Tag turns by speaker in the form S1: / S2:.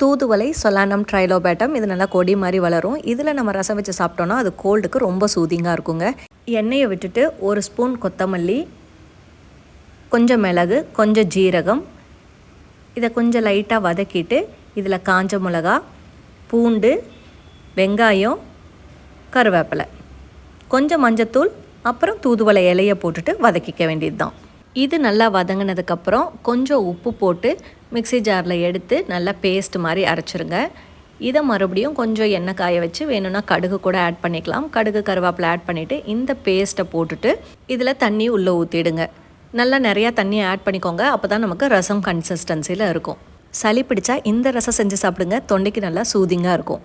S1: தூதுவளை சொலானம் ட்ரைலோபேட்டம் இது நல்லா கொடி மாதிரி வளரும். இதில் நம்ம ரசம் வச்சு சாப்பிட்டோன்னா அது கோல்டுக்கு ரொம்ப சூதிங்காக இருக்குங்க. எண்ணெயை விட்டுட்டு 1 ஸ்பூன் கொத்தமல்லி, கொஞ்சம் மிளகு, கொஞ்சம் ஜீரகம், இதை கொஞ்சம் லைட்டாக வதக்கிட்டு இதில் காஞ்ச மிளகா, பூண்டு, வெங்காயம், கருவேப்பிலை, கொஞ்சம் மஞ்சத்தூள், அப்புறம் தூதுவளை இலையை போட்டுட்டு வதக்கிக்க வேண்டியது தான். இது நல்லா வதங்கினதுக்கப்புறம் கொஞ்சம் உப்பு போட்டு மிக்ஸி ஜாரில் எடுத்து நல்லா பேஸ்ட் மாதிரி அரைச்சிருங்க. இதை மறுபடியும் கொஞ்சம் எண்ணெய் காய வச்சு வேணும்னா கடுகு கூட ஆட் பண்ணிக்கலாம். கடுகு கருவேப்பிலை ஆட் பண்ணிவிட்டு இந்த பேஸ்ட்டை போட்டுட்டு இதில் தண்ணி உள்ளே ஊற்றிடுங்க. நல்லா நிறையா தண்ணி ஆட் பண்ணிக்கோங்க. அப்போ தான் நமக்கு ரசம் கன்சிஸ்டன்சியில் இருக்கும். சளி பிடிச்சா இந்த ரசம் செஞ்சு சாப்பிடுங்க. தொண்டைக்கு நல்லா சூதிங்காக இருக்கும்.